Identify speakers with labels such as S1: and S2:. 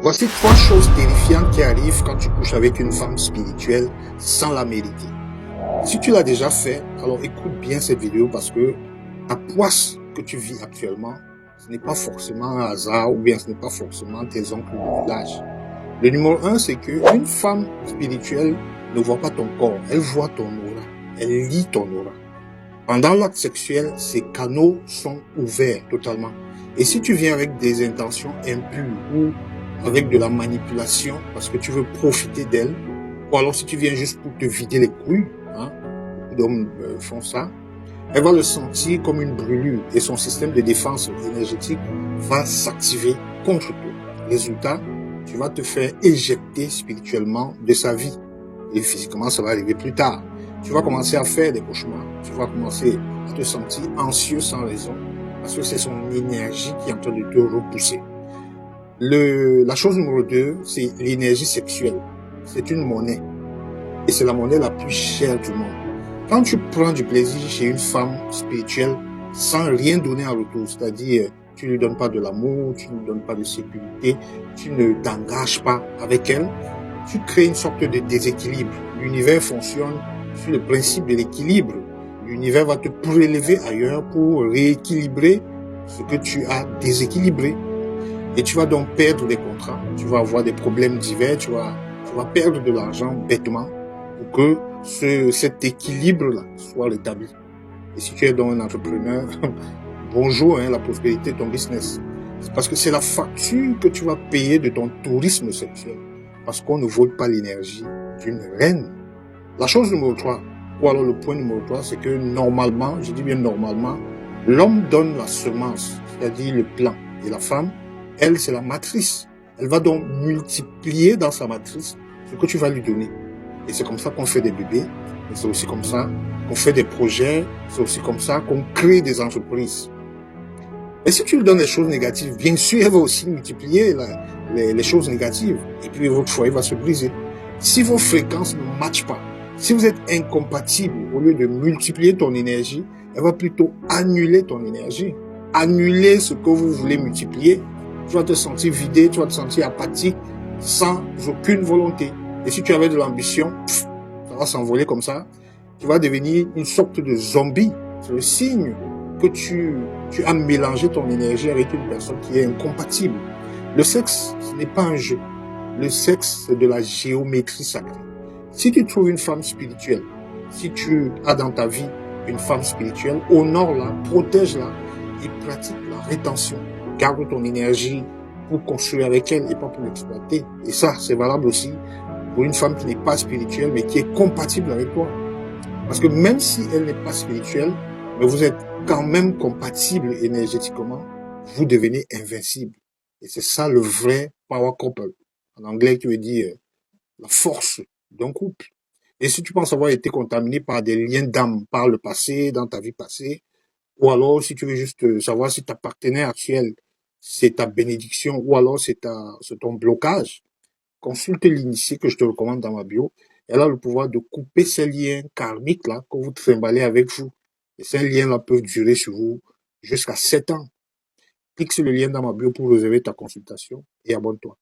S1: Voici 3 choses terrifiantes qui arrivent quand tu couches avec une femme spirituelle sans la mériter. Si tu l'as déjà fait, alors écoute bien cette vidéo parce que la poisse que tu vis actuellement, ce n'est pas forcément un hasard ou bien ce n'est pas forcément tes oncles de village. Le numéro 1, c'est qu'une femme spirituelle ne voit pas ton corps, elle voit ton aura, elle lit ton aura. Pendant l'acte sexuel, ces canaux sont ouverts totalement. Et si tu viens avec des intentions impures ou avec de la manipulation parce que tu veux profiter d'elle, ou alors si tu viens juste pour te vider les couilles, beaucoup d'hommes font ça, elle va le sentir comme une brûlure et son système de défense énergétique va s'activer contre toi. Résultat, tu vas te faire éjecter spirituellement de sa vie. Et physiquement, ça va arriver plus tard. Tu vas commencer à faire des cauchemars. Tu vas commencer à te sentir anxieux sans raison parce que c'est son énergie qui est en train de te repousser. La chose numéro 2, c'est l'énergie sexuelle. C'est une monnaie. Et c'est la monnaie la plus chère du monde. Quand tu prends du plaisir chez une femme spirituelle sans rien donner en retour, c'est-à-dire tu ne lui donnes pas de l'amour, tu ne lui donnes pas de sécurité, tu ne t'engages pas avec elle, tu crées une sorte de déséquilibre. L'univers fonctionne sur le principe de l'équilibre. L'univers va te prélever ailleurs pour rééquilibrer ce que tu as déséquilibré. Et tu vas donc perdre des contrats, tu vas avoir des problèmes divers, tu vas perdre de l'argent bêtement pour que cet équilibre-là soit rétabli. Et si tu es donc un entrepreneur, bonjour, la prospérité, ton business. C'est parce que c'est la facture que tu vas payer de ton tourisme sexuel. Parce qu'on ne vole pas l'énergie d'une reine. La chose numéro 3, ou alors le point numéro 3, c'est que normalement, je dis bien normalement, l'homme donne la semence, c'est-à-dire le plan. Et la femme, elle, c'est la matrice. Elle va donc multiplier dans sa matrice ce que tu vas lui donner. Et c'est comme ça qu'on fait des bébés. Et c'est aussi comme ça qu'on fait des projets. C'est aussi comme ça qu'on crée des entreprises. Et si tu lui donnes des choses négatives, bien sûr, elle va aussi multiplier les choses négatives. Et puis votre foyer va se briser. Si vos fréquences ne matchent pas, si vous êtes incompatible, au lieu de multiplier ton énergie, elle va plutôt annuler ton énergie. Annuler ce que vous voulez multiplier. Tu vas te sentir vidé, tu vas te sentir apathique, sans aucune volonté. Et si tu avais de l'ambition, ça va s'envoler comme ça. Tu vas devenir une sorte de zombie. C'est le signe que tu as mélangé ton énergie avec une personne qui est incompatible. Le sexe, ce n'est pas un jeu. Le sexe, c'est de la géométrie sacrée. Si tu trouves une femme spirituelle, si tu as dans ta vie une femme spirituelle, honore-la, protège-la et pratique la rétention. Garde ton énergie pour construire avec elle et pas pour l'exploiter. Et ça, c'est valable aussi pour une femme qui n'est pas spirituelle, mais qui est compatible avec toi. Parce que même si elle n'est pas spirituelle, mais vous êtes quand même compatible énergétiquement, vous devenez invincible. Et c'est ça le vrai power couple. En anglais, qui veut dire la force d'un couple. Et si tu penses avoir été contaminé par des liens d'âme par le passé, dans ta vie passée, ou alors si tu veux juste savoir si ta partenaire actuelle, c'est ta bénédiction, ou alors c'est ton blocage, consulte l'initié que je te recommande dans ma bio. Elle a le pouvoir de couper ces liens karmiques là que vous trimballez avec vous. Et ces liens-là peuvent durer sur vous jusqu'à 7 ans. Clique sur le lien dans ma bio pour réserver ta consultation et abonne-toi.